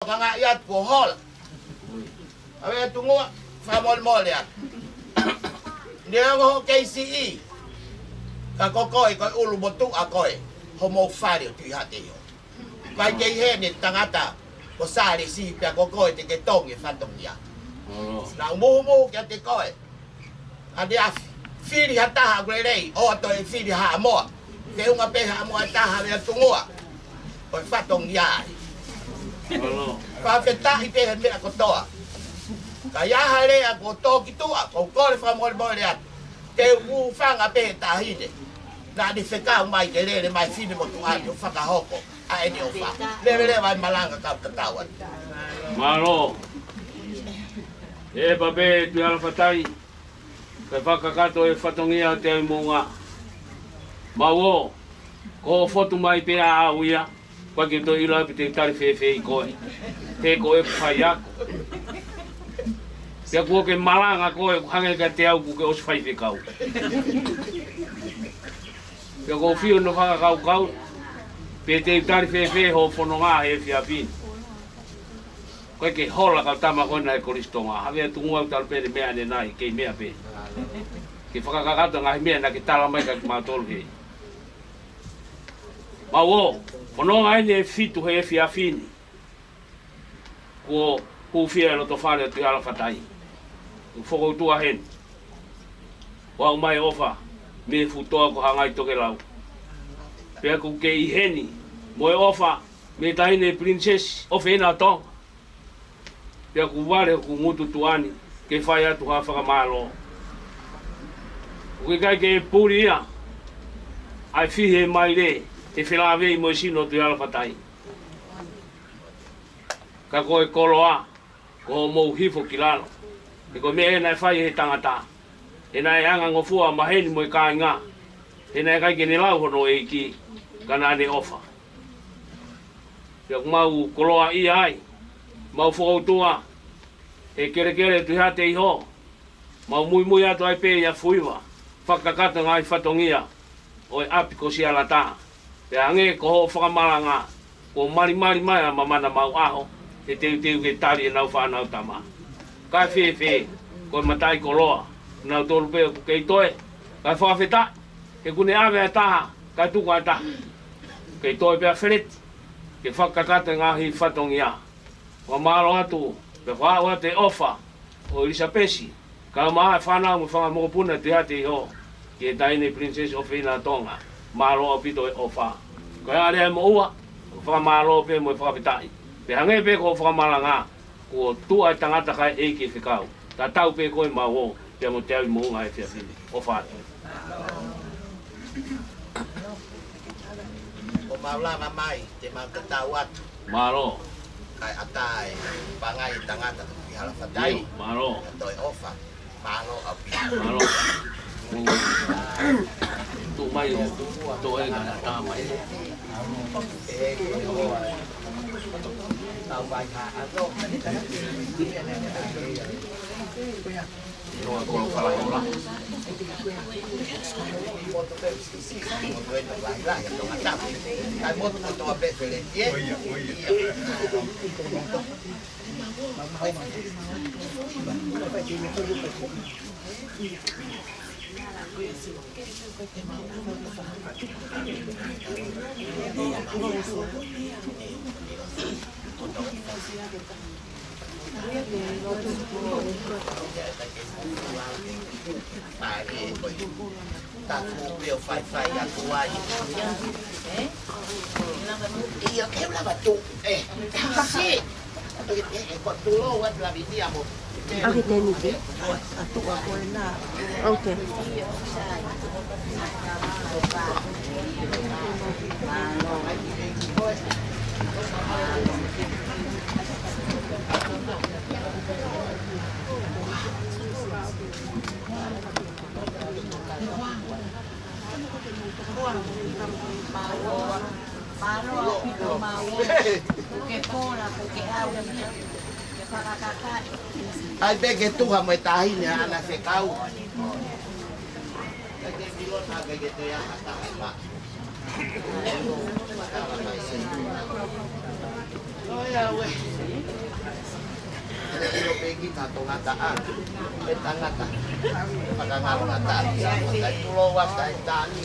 Mga iat po hol. Awe tungo fa mol ya. Dia go KCE. Ka kokoi ko ulu botu akoi. Homo fario Tuiha'ateiho. Kai ke he ni tangata. Ko sari si pe kokoi te ke tongi fa tongia. Na umumu ke te koi. Adia fili hata ha grelei o to e fili ha mo. Ke unga pe ha mo ta ha ya tungo. Ko fa tongia. Pafeta i pe me ko toa. Kaya hale a ko to ki tua ko ko le fa mo le at. Te u fanga pe ta hide. Na di feka mai ke le mai fini mo tu ayo fa ka hoko. A eni o fa. Le vai malanga ka tawan. Malo. E babe tu ala fatai. Ka fa ka kato e fatongia te monga. Mawo. Ko foto mai pe a uia. Kwa ke to ila pite tari fe ko. Te ko e faya. Te ko ke malanga ko e hange ka te au ke os fai fe kau. Te ko fio no fa kau. Pe te tari fe ho fononga he fia pin. Ko ke hola ka tama ko na ko listonga. Ave tu ngua tal pe me ane nai ke me ape. Ke fa ka ka to ngai me na ke tala mai ka ma tol he. Mawo, ono ai ne fitu he fia fini. Ko fia lo to fare tu ala fatai. O fogo tu ahen. Wa mai ofa me futo ko hangai to ke lau. Pe ko ke iheni, mo ofa me tai ne princess of ena to. Pe ko vale ko mutu tuani ke faya tu ha fa malo. O ke puria. Ai fi he mai le. Te whilawe i moisino tu ala fatai. Ka koe koloa, ko mou hifo ki lalo. E ko mea e nai whai he tangata. E nai anga ngofua maheni mo i ka inga. E nai kai ke ne lau hono e ki, ka nane ofa. Ia mau koloa i ai, mau whakautua, e kere Tuiha'ateiho. Mau mui atu ai pe ia fuiwa, whakakata ngai whatongia, o e api ko si ala taha. Pe ange ko ho whakamalanga ko mari mai a mamana mau aho e te ke tari e nau whanau tama. Kai fe ko matai ko loa nau tolu pe ko kei toe kai whawheta ke kune awe a taha kai tuku a taha kei toe pe a wheret ke whakakata ngahi whatongia wa malo atu pe whaua te ofa o Elisa Pesi ka maa whanau mo whangamokopuna Tuiha'ateiho ke taine princess of ina Tonga malo o pito e ofa. Kaya ale mo ua, fa malo pe mo fa pitai. Pe hange pe ko fa malanga, ko tu ai tangata kai e ke fikau. Ta tau pe ko ma wo, pe mo tau mo ngai fe fini. Ofa. O Paula mai te ma katawat. Malo. Kai atai pangai tangata ki hala fatai. Malo. Toi ofa. Malo api. Malo. Tu mai tu e ga ta mai. Tao vai ka ato. No ko fa la hola. Moto pe si mo dueño vai la ya Tongatapu. Kai moto to a pe fele. Oia. Taku fai aku ai. Iya ke la batu. Si. Ko tulo wat la vidia mo. Okay, then it is. Atu ako na. Okay. Ai pe ke tu ha mai tahi ne ana fe kau. Ke bilon ha ke te ya ta ha. we. Yo pergi ke Tongatapu, Tongatapu, Tongatapu, dari Pulau dari Tani.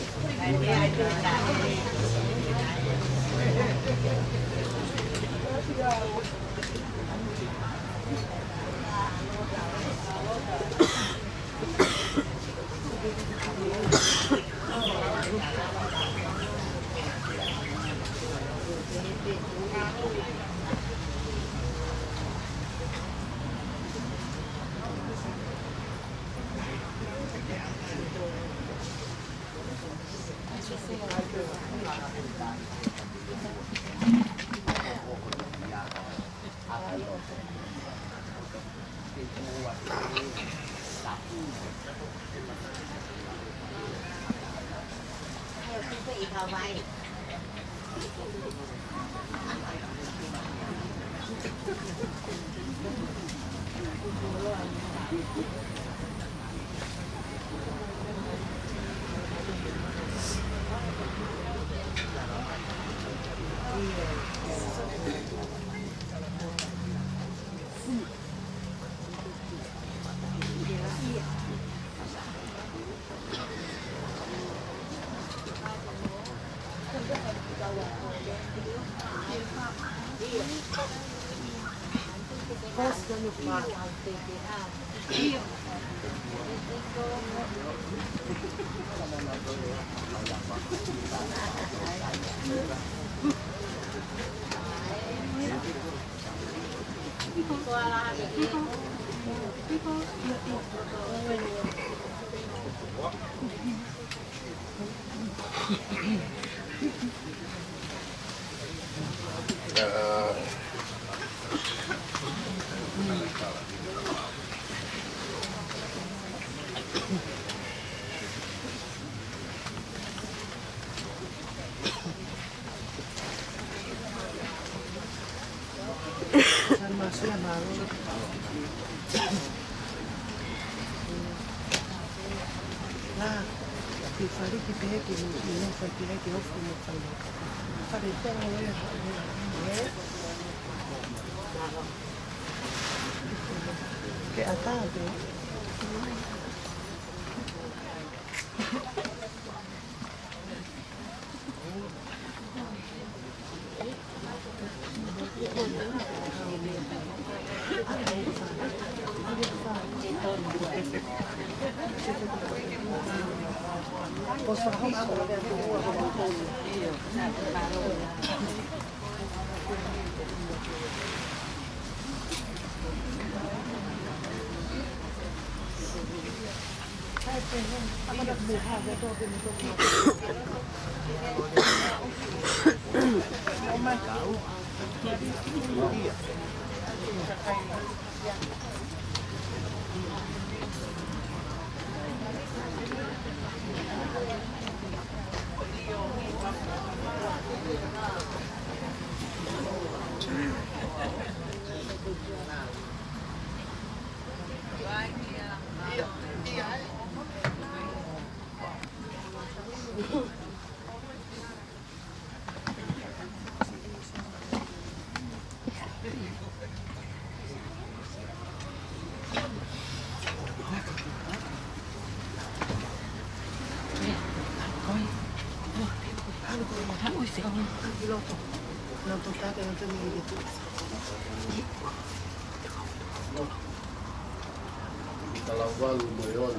Kalau walu moyon,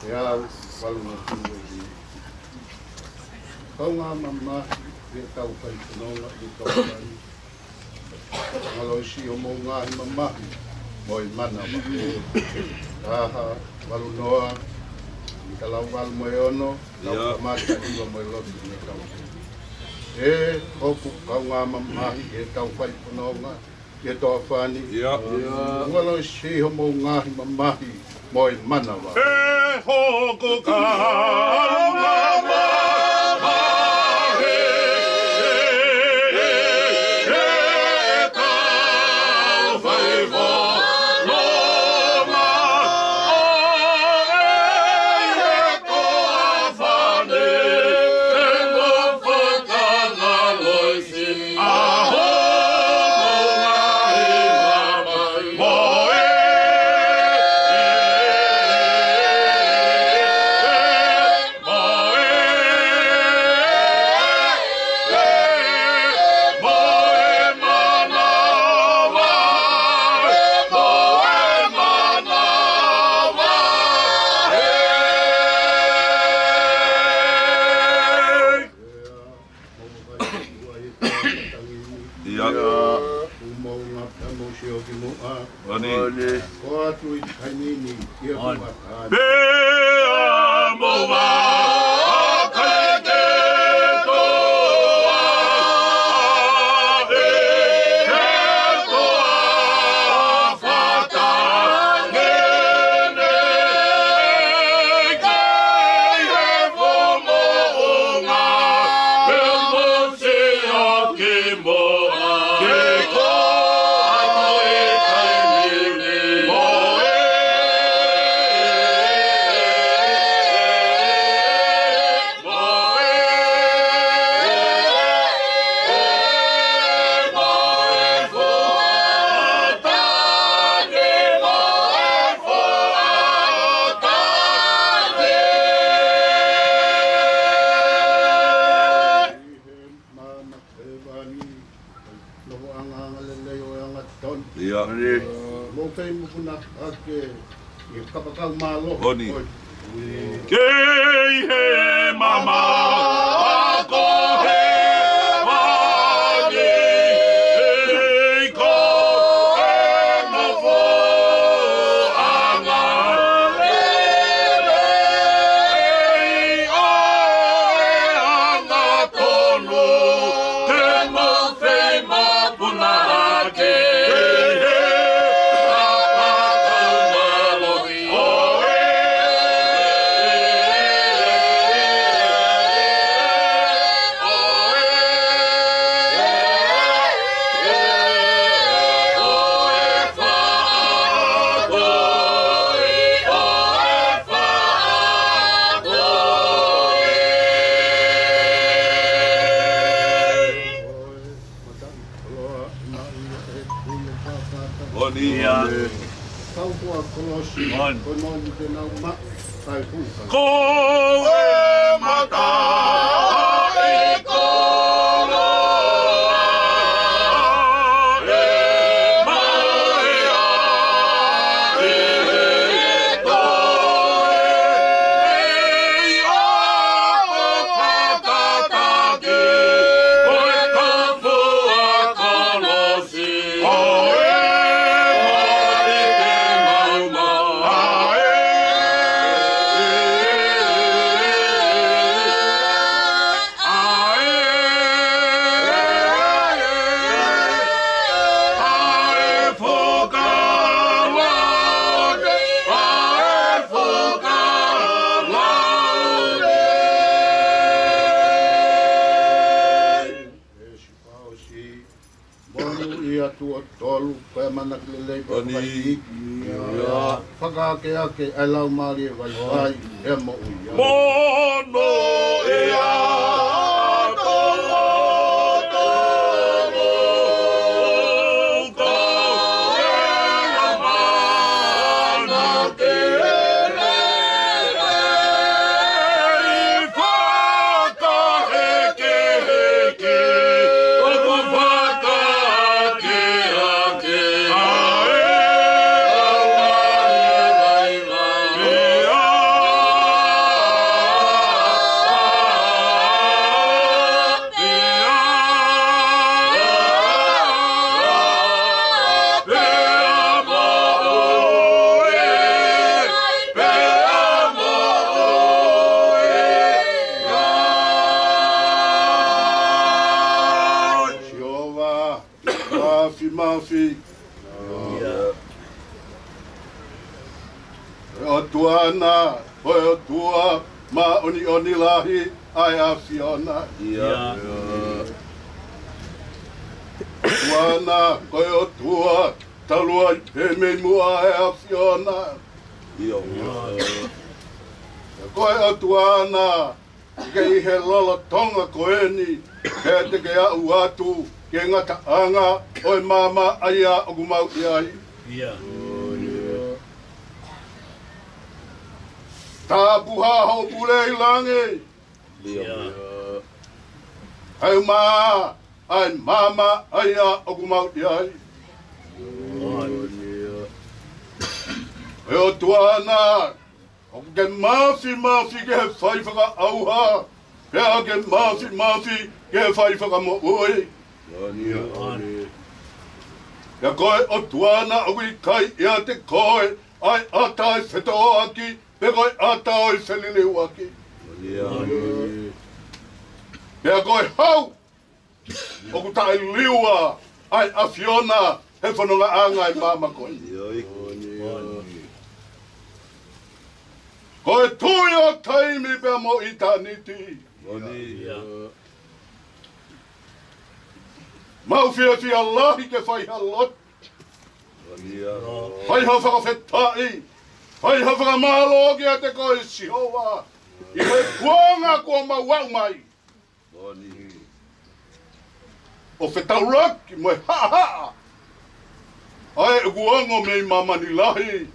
ya walu moyon. Kau mama dia tahu kan senang dia tahu kan. Kalau si omongan mama, boy mana mama. Walu noa. Kalau walu moyono, lau mata dia moyon dia tahu. Hopu kau mama dia tahu kan senang. Dia tahu fani. Ya. Kalau si omongan mama, boy mana mama. Hoku kau mama. Ah Umau ngā tamo si o ki mua. Oni. Ko atu I kainini I a kuatāni. Pea moa kai ke toa e he toa whata ngene kei he whomo o ngā peo mo se o ki moa ke ko ato e kainini mo Mo kei mukuna ake I kapakau malo. Oni. Kei he mama ako he wani e ko e mofo anga lele e oe anga tonu te mo fei mo puna ake Kau kua kolosi, koi moni te nau ma, tai kuka. Ko e mata e koloa e maea e toe e ako whakatake koe ka fua kolosi ko e mori te mauma Tua tolu, koe manak lelei pa vai iki. Whakaake ake ai lau maari e vai vai, e mo uia. Mono e a tolo tolo ko e a mana te lele i whakaheke heke o ko whakaheke ake ae au maari e vai vai Siova, mafi mafi. O tuana, o tua, ma oni oni lahi, ai a Fiona. Tuana, koe o tua, talua I pe me mua ai a Fiona. Koe o tuana, kei he lolo Tonga koeni, he te ke au atu, ke ngata anga, oi mama aia o kumau I ai. Tā puha ho pulei lange. Ai ma, ai mama aia o kumau I ai. E o tuana, o ke mafi mafi ke he whai whaka auha, pea ke mafi mafi ke he whai whaka mo oi. Ia koe o tuana o i kai ia te koe, ai ata e whetao aki, pe koe ata o i whelileu aki. Ia koe hau, o ku tae liua, ai a Fiona, he whanonga anga i mama koe. Koe tui o taimi pia mo i taniti. Mau fia fia lahi ke whai halot. Whai ha whakawhetai. Whai ha whakamalo ki a te koe Sihowa. I koe kuanga kua mawau mai. O whetauraki mo e haa. Ai e kuanga mei mamani lahi.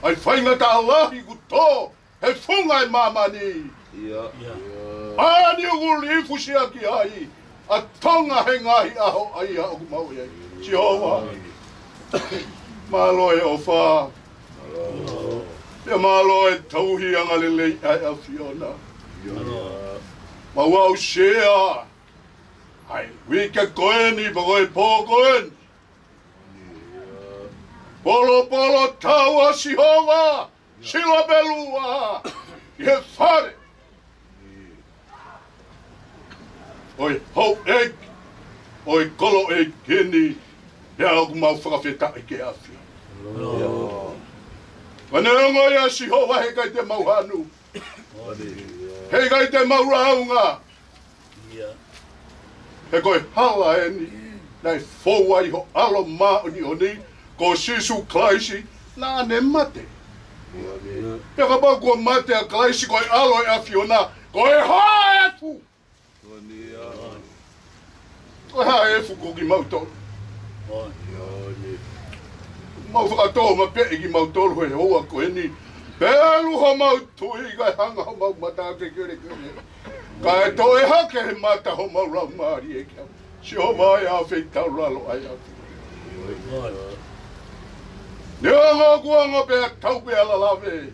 Ai whainga ta lahi ku tō. He whunga e mamani. Ai ni ugu lifu si aki ai. A Tonga he ngahi aho ai a oku mau iai. Sihowa. Malo e o wha. Ia malo e tauhi anga lelei ai a Fiona. Mau au shea. Ai, wika koeni pa koe pō koen. Polo polo taua Sihowa. Sila belua. Ie whare. Oi hau ek, oi kolo e keni, hea oku mau whakawheta i ke awhia. Wanengo ia Sihowa he kai te mau hanu. He kai te mau raunga. He koe hala eni, nei fōua iho alo maoni o ni, ko sisu klaisi, nā ne mate. Pea ka pau kua mate a klaisi koe alo e a Fiona, koe hae atu. Koe hae efu ko ki mautolu. Mau whakatoa ma pe ki mautolu he hoa koe ni. Pēlu ho mautui kai hanga ho mau mata ke kere kere. Kai to e hake he mata ho mau rau maari e kia. Si ho mai a whei tau ralo ai a. Nea ngā kuanga pēa tau pēa lalawe.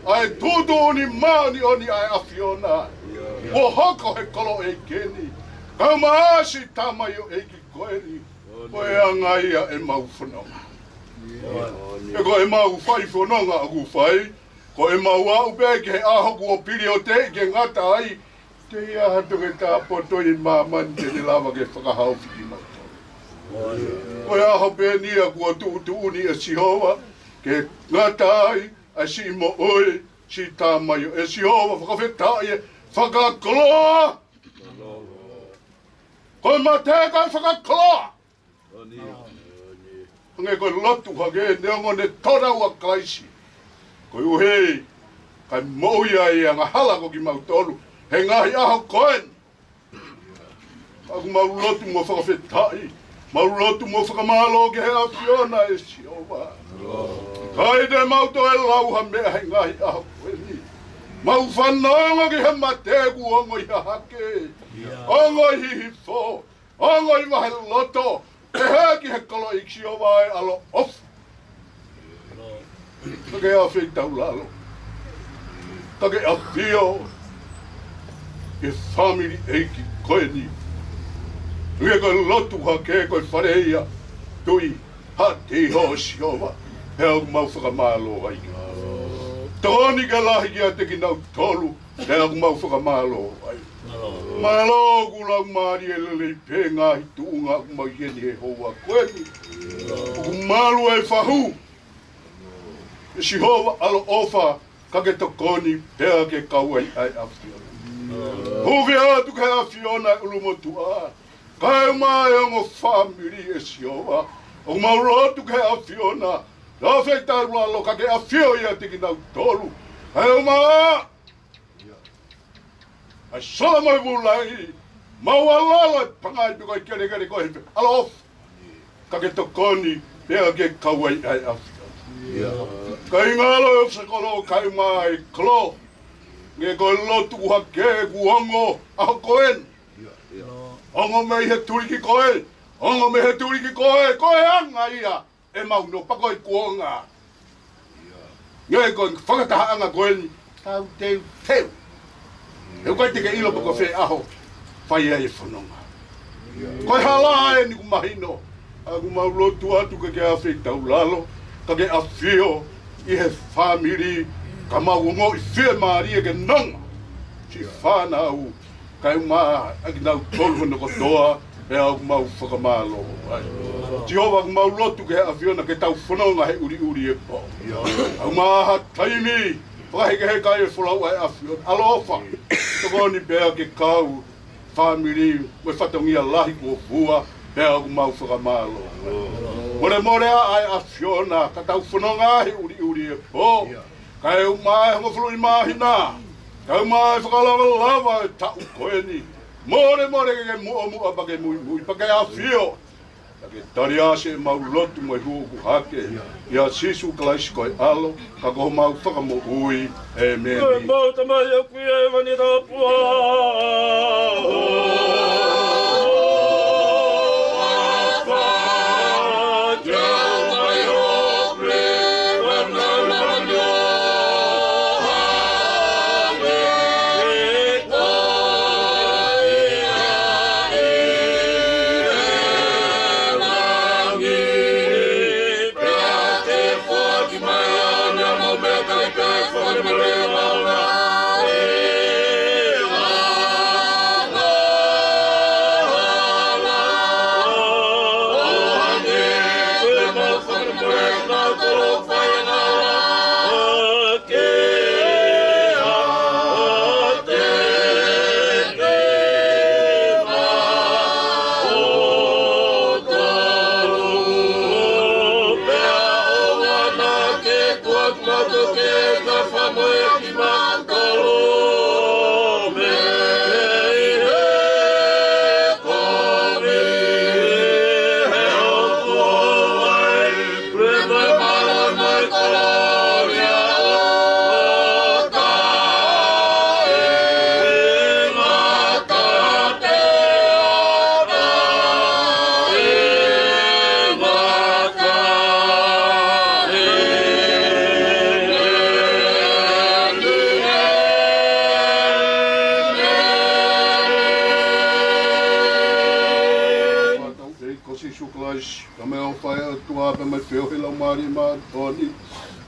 Ai tutu ni maani oni ai a Fiona. Ko hoko he kolo e keni. Kau maasi tamai o e ki koeri. Koe anga ia e mau whanonga. E koe mau whai whanonga aku whai. Koe mau au pēke he ahoku o piri o te ke ngata ai. Te ia hatu ke tā poto i māmani te ni lava ke whakahau whiki mau. Koe aho pēnia kua tuutuni e Sihowa. Ke ngata ai a si mo oi si tamai o e Sihowa whakawhetai e whakakoloa. Koe ma te kai whakakoloa. Nge koe Latu hake neongo ne toraua kaisi. Koe uhei, kai mouia e anga hala ko ki mautolu. He ngahi aho koen. Aku mau Latu mo whakawhetai. Mau Latu mo whakamalo ke hea Fiona e Sihowa. Kai te mauto e lauha mea he ngahi aho koeni. Mau whanongo ki he mateku ongo i hake. Ongo i hifo. Ongo i mahe loto. Te hea ki he kolo i Sihowa e alo off. Take a whei tau lalo. Take a whio. E family eiki koe ni. Nge koe Latu hake koe whareia. Tuiha'ateiho Sihowa. Hea mau whakamalo ai. Tōni ka lahi ki a te ki nau tolu. Hea mau whakamalo ai. Malo ku lau maari e lele pē ngahi tuunga ku mau hieni e hoa koe ni. Ku malu e whahu. E Sihowa alo ofa kake tokoni pēa ke kauai ai a Fiona. Huke atu ke a Fiona ulumotua. Kai mai ongo family e Sihowa. O maurotu ke a Fiona. La wheitai ralo kake a Fio ia tiki nau tolu. Kai o maa. Ai sola mai vulai. Mau alala pangai piko i kere kere koe. Alo off. Kake tokoni pēa ke kauai ai a Fiona. Kai ngalo e whakolo kai mai klo. Nge koe Latu hake ku ongo aho koen. Ongo mei he turiki koe. Ongo mei he turiki koe. Koe anga ia. E mau no pakoi kuonga. Nge koe whakataha anga koeni. Tau teu teu. E koe teke ilo pako whee aho. Whai e whanonga. Koe hala e ni ku mahino. Aku mau lotu atu ke a whetau lalo, ka ke a whio I he whamiri, ka mau ngo I whia maari ke nanga. Si whanau, kai maa aki nau tolu na kotoa, e au mau whakamalo. Jehova aku mau lotu ke a whio na ke tau whanonga he uri e po. Au maa taimi, whakaheke he kai e wholau ai a whio. Alofa, tokoni bea ke kau, whamiri, me whatongia lahi ko fua, pea aku mau whakamalo. More ai a whiona, ka tau whanonga he uri e po. Kai au mai hanga whului mahina. Kai mai whakalava e tau koe ni. More ke mua pake mui pake a whio. Ke tari ase mau lotu mai huoku hake. Ia sisu kalaisi koe alo, ka koho mau whakamo ui e meni. Koe mau tamai a kuia e mani tapua.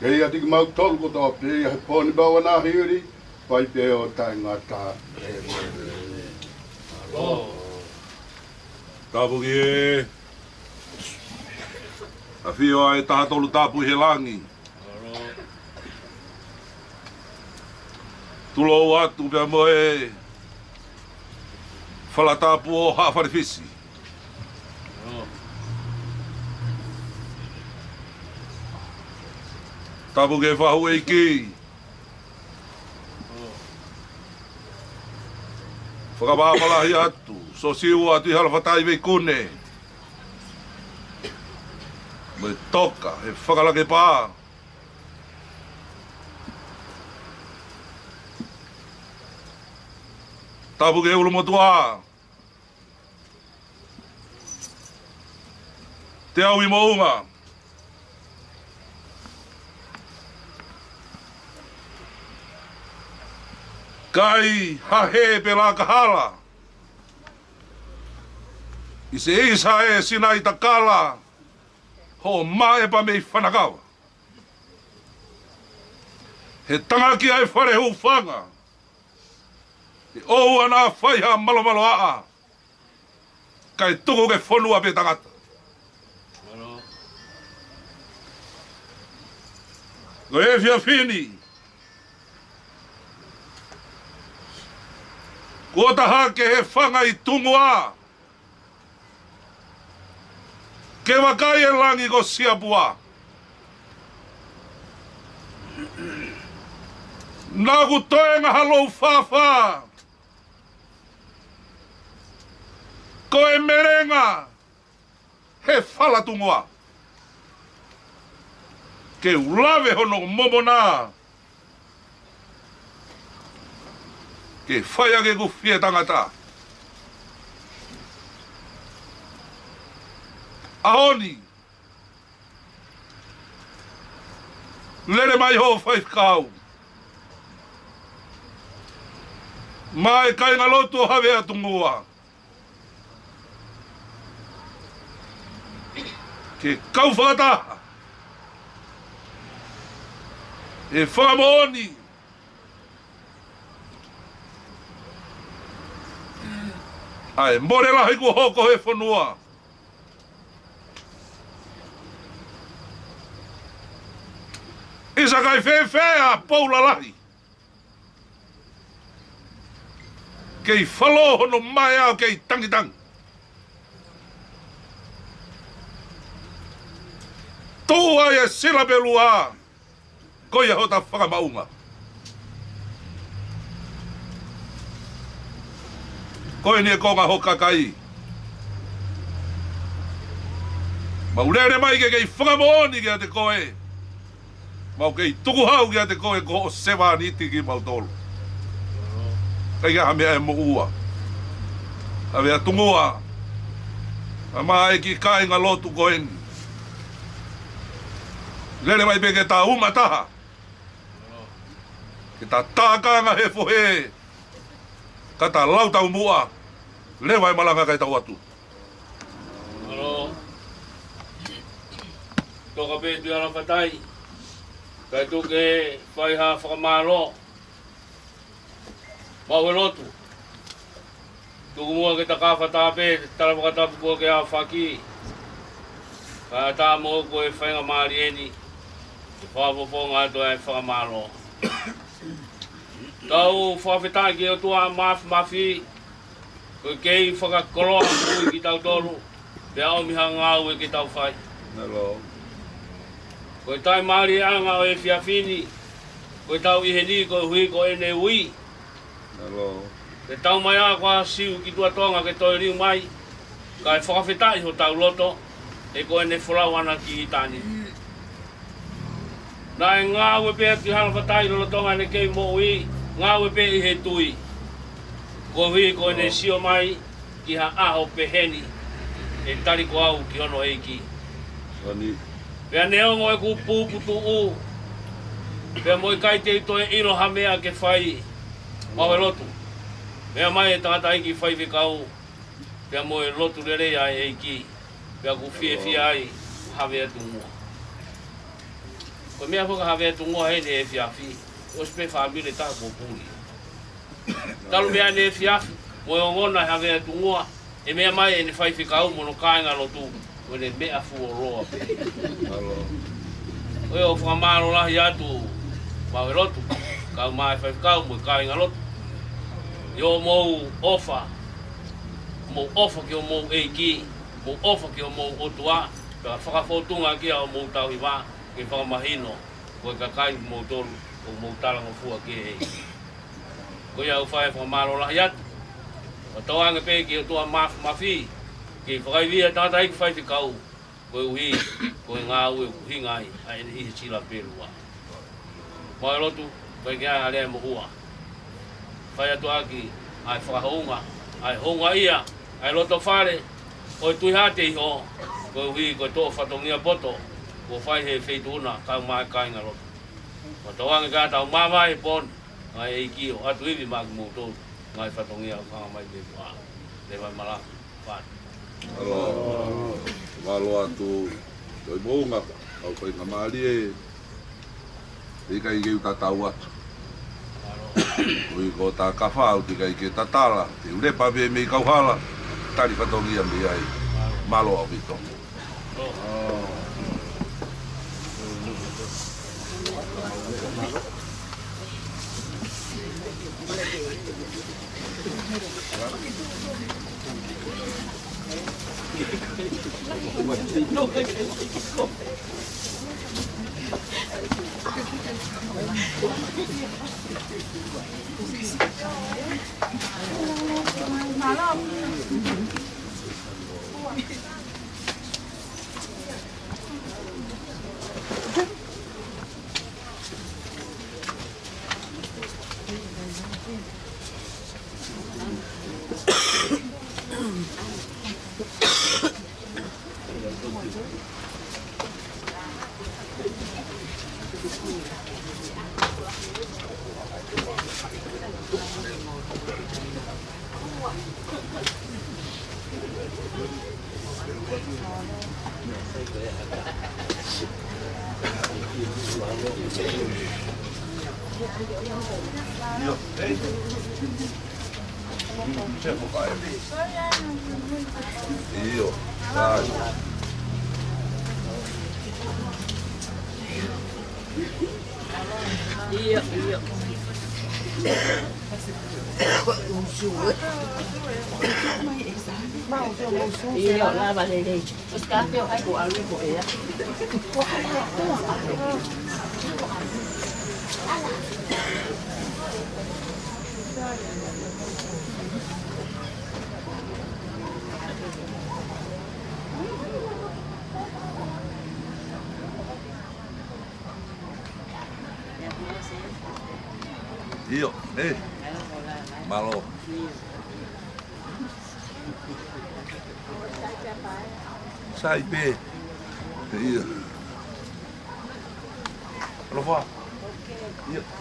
Kei ati ki mau tolu ko tō pēia he pōni bawa nā hiri, pai pē o tai ngata e Tapu ki e. A whio ai taha tolu tapu he langi. Tulo atu pia mo e. Whala tapu o hawharifisi. Tapu ke whahu e ki. Whakapapalahi atu. Siosiua Tuiha'ateiho Veikune. Me toka he whakalake pā. Tapu ke ulu motua. Te au I mounga. Kai hahe pe la kahala. I se isa e sina I takala. Ho mae pa mei whanakawa. He tangaki ai whare hu whanga. I oua nā whaiha malo aa. Kai tuku ke whonua pe tangata. Ko e whia whini. Ko taha ke he whanga I tungua. Ke wakai e langi ko siapua. Nā ku toenga halou whawha. Ko e merenga. He whala tungua. Ke ulawe hono momona. Ke whaia ke ku whie tangata. Ahoni. Lere mai ho whaikau. Mai kai ngalotu hawe atungua. ke kau whakataha. E whakamooni. Ai, more lahi ku hoko he whanua. Isa kai whewhea Paula lahi. Kei whalo hono mai au kei tangitangi. Tō ai e sila belua. Koia hota whakamaunga. Koe ni e konga hoka kai. Maurere mai ke kei whakamooni kia te koe. Mau kei tukuhau kia te koe ko o sewa niti ki mautolo. Kai ha mea e mo ua. A mea tungua. A maa e ki kai ngā lotu koeni. Lere mai pe ke tā umataha. Ke tā tākanga he fohe. Ka tā lautau mua. Le vai malanga kai tau atu. Alo. Toka pe tu ala fatai. Kai tu ke whai ha whakamaro. Failotu. Tuku mua ke ta ka whatape, tala whakatapu kua ke a whaki. Ka tā mo koe whainga maari eni. Whapoponga ato e whakamaro. Tau whawhetai ki o tua mafi. Koe kei whakakoroa kui ki tau toru. Pea o miha ngāu e ki tau whai. Hello. Koe tai maari anga o e whiawhini. Koe tau iheni koe hui ko e ne ui. Hello. Te tau mai a kwa siu ki tua tonga ke toi riu mai. Ka e whakawhetai ho tau loto. E koe ne whurau ana ki hitani. Nā e ngā ue pēr ki hana whatai lo tonga ne kei mo ui. Ngā ue pēr i he tui. Ko hui koe ne sio mai ki ha aho peheni. E tari ko au ki hono eiki. Ani. Pea neongo e ku pūputu u. Pea moi kai te itoe ino hamea ke whai. Failotu. Mea mai e tangata iki whai whikau. Pea moi lotu rere ai eiki. Pea ku fie ai hawea tungua. Ko mea whuka hawea tungua hei ne e whiawhi. O spe whamile tā ko pūri. Talu mea ne e whiawhi. Moi o ngona hawea tungua. E mea mai e ne whai whikau mono kāinga lotu. Ko ne mea fu o roa pe. Hello. Oe o whakamaro lahi atu. Failotu. Kau mai whai whikau moi kāinga lotu. Yo mou ofa. Mou ofa ki o mou eiki. Mou ofa ki o mou otua. Pea whakawhotunga kia o mou tau hiwa. Ke whakamahino. Koe kakai mou tolu. O mou talango fua ki hei. Koe au whai whakamaro lahi atu. O tauanga pe ki o tua mafi. Ki whakaiwia tata iki whai whikau. Koe uhi. Koe ngā ue uhingai. Ai i he sila perua. Failotu. Koe ki ai alea mohua. Whai atu aki, ai whakahounga, ai honga ia, ai loto whare, oi Tuiha'ateiho, koe hui koe tō whatongia poto, ko whai he wheituna, kau mai kāinga loto. Ko tauanga kā tau māmai pon, ngai eiki o atu iwi māki mō tō, ngai whatongia o kanga mai te pua, te vai mara, whāne. Hello. Walo atu, toi mounga, au whai ngā maari e, ika i keu tatau atu. Ui ko tā kawhau tika i ke tatala, te urepa me mei kauhala, tari whatongia me ai, malo au vito. Io, dai. Io. Io lava le lei. Scambio ai buoni poi. Io, malo. Sai bene. Io. Lo fa. Io.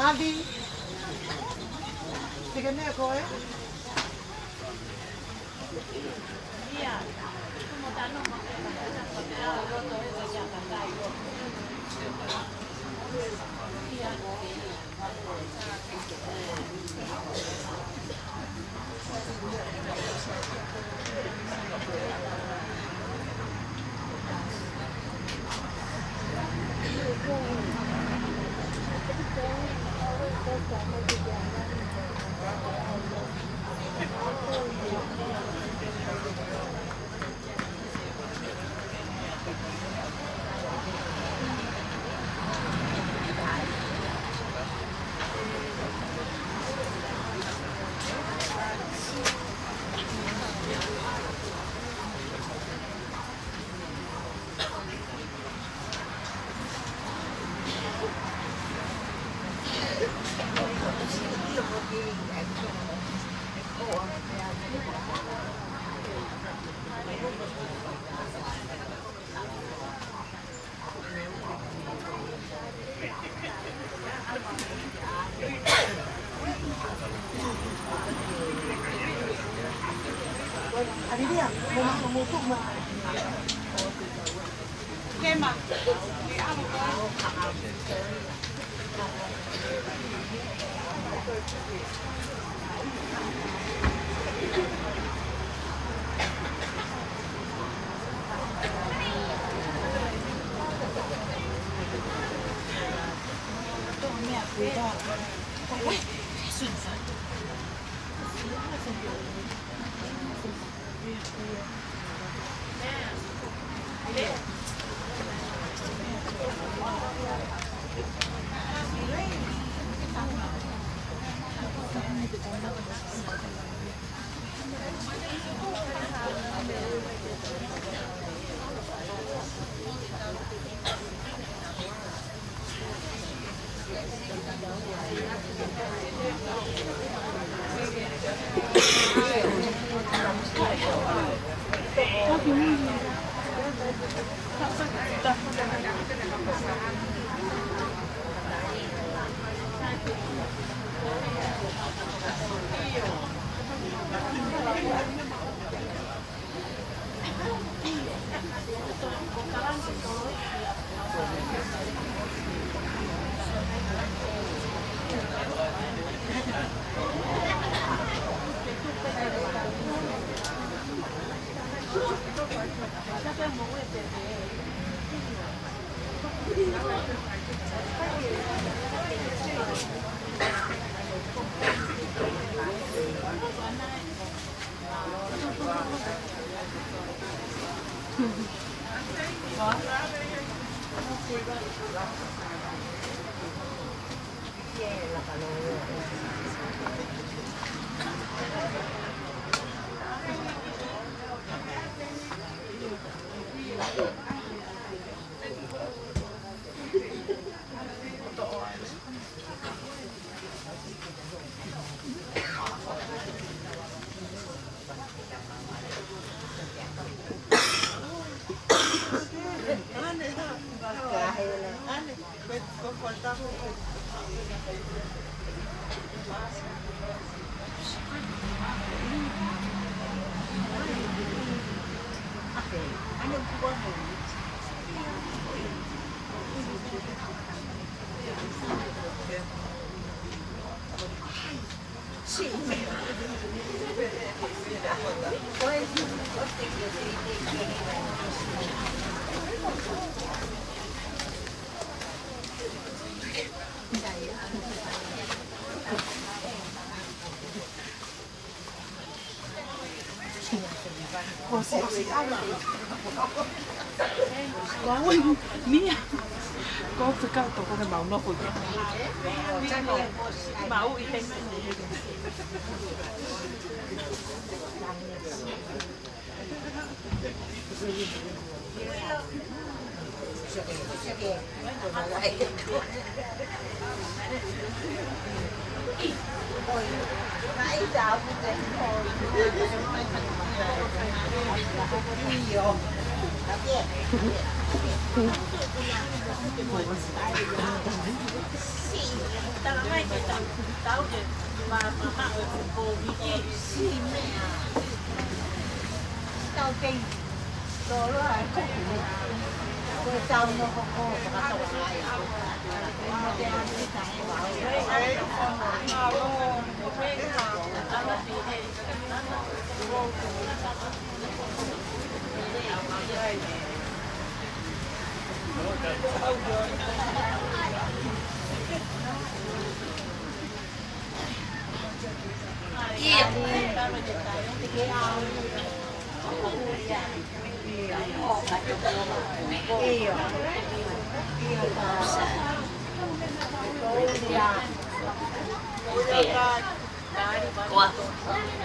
Adi, tinggal ni ako eh. Adi dia, mau mutuk mah. Kema. Mia, có sự cao tổ cái màu nó hồi màu ý hình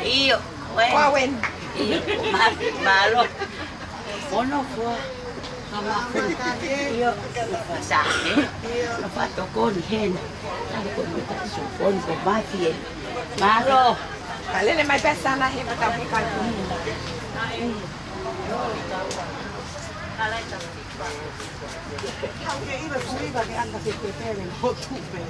Io, qua quên. Io, mà luôn. Buono qua. Io, sa che ho fatto con hen. Tanto mi faccio con va fiel. Maro. mà lên mai bé sang là hiện tao cái cái không cái ý là không đi vào cái ăn là cái bé này hốt thụ về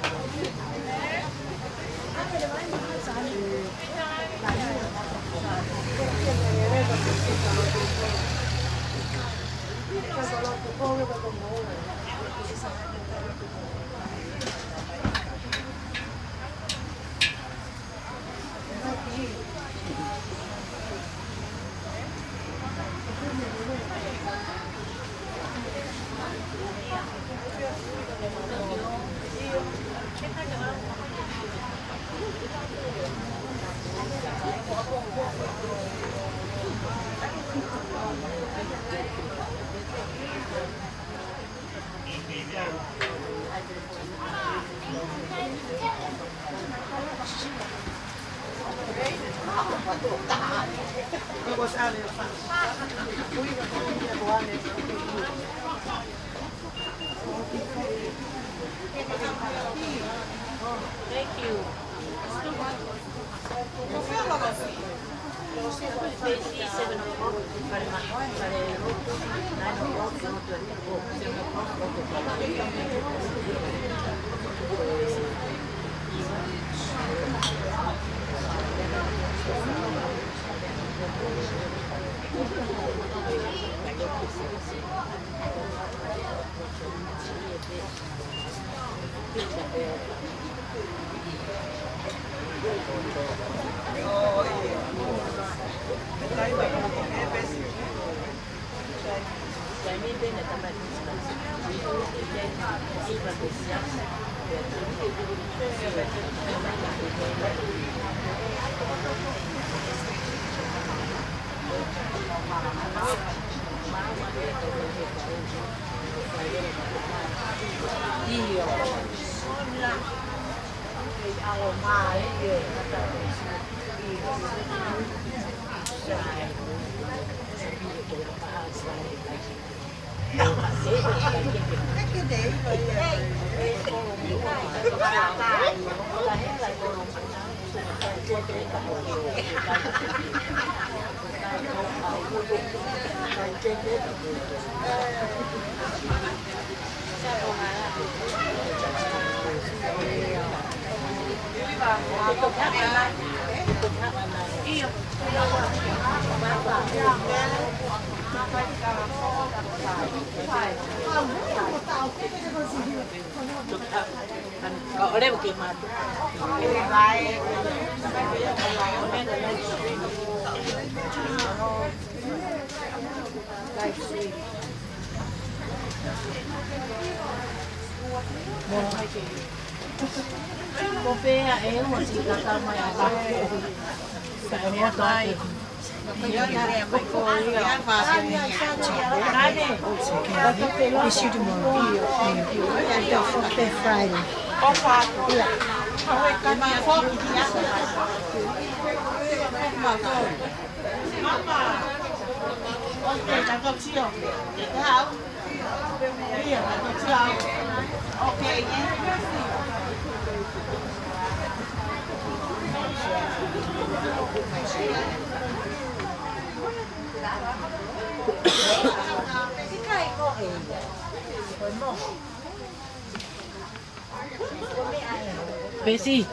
Besi.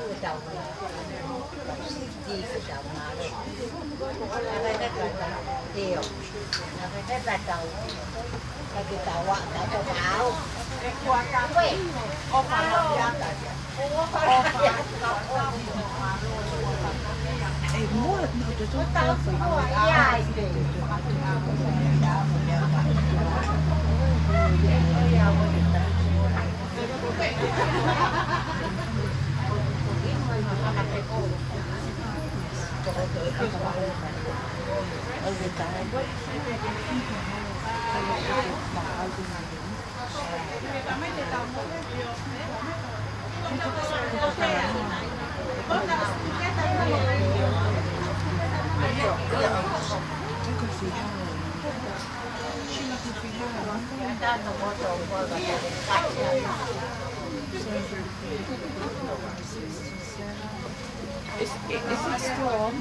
Is it strong?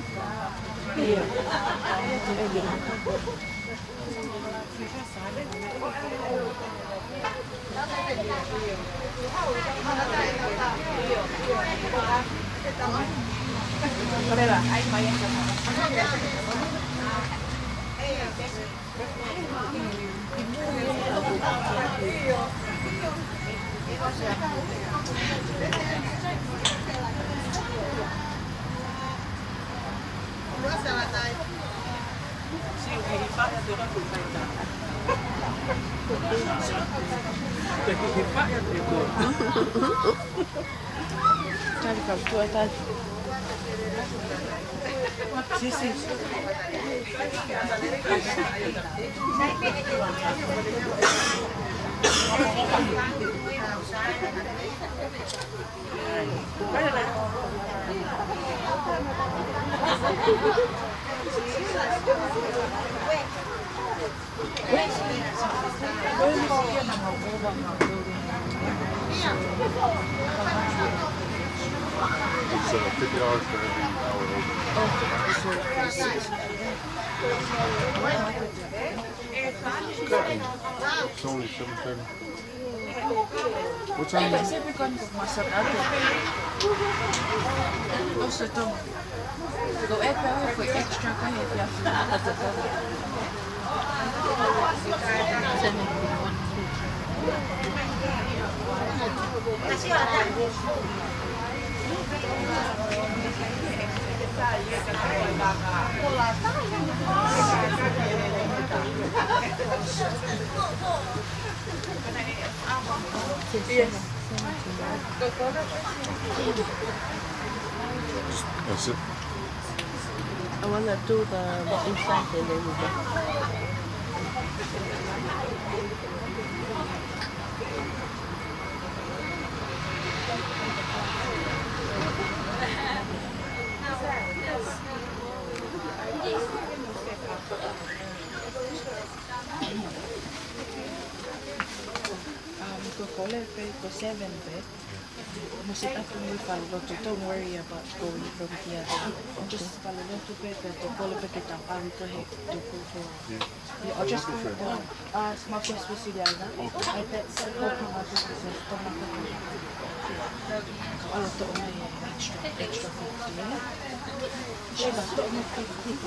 Yeah. Sì, sì. So $50 for every hour over. It's only 7:30. What time is it? Kasi bigyan ko masak ato. Also to. Go ahead pero for extra kahit ya. Yes. That's it. I want to do the inside and then we go. Go 7 bed. Musit ako may Failotu. Don't worry about going from here. Just Failotu bed to follow back it up. I'm going to go for. Yeah, I'll just go down. Smoke Siosiua. I bet Tongatapu is Tongatapu. I'll do my extra 50. Sheila, do my 50.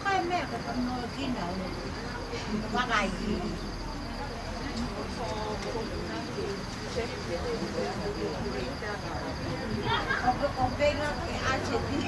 Kai mẹ của con ngồi khi nào qua ngày gì ông bên nó cái ăn chết đi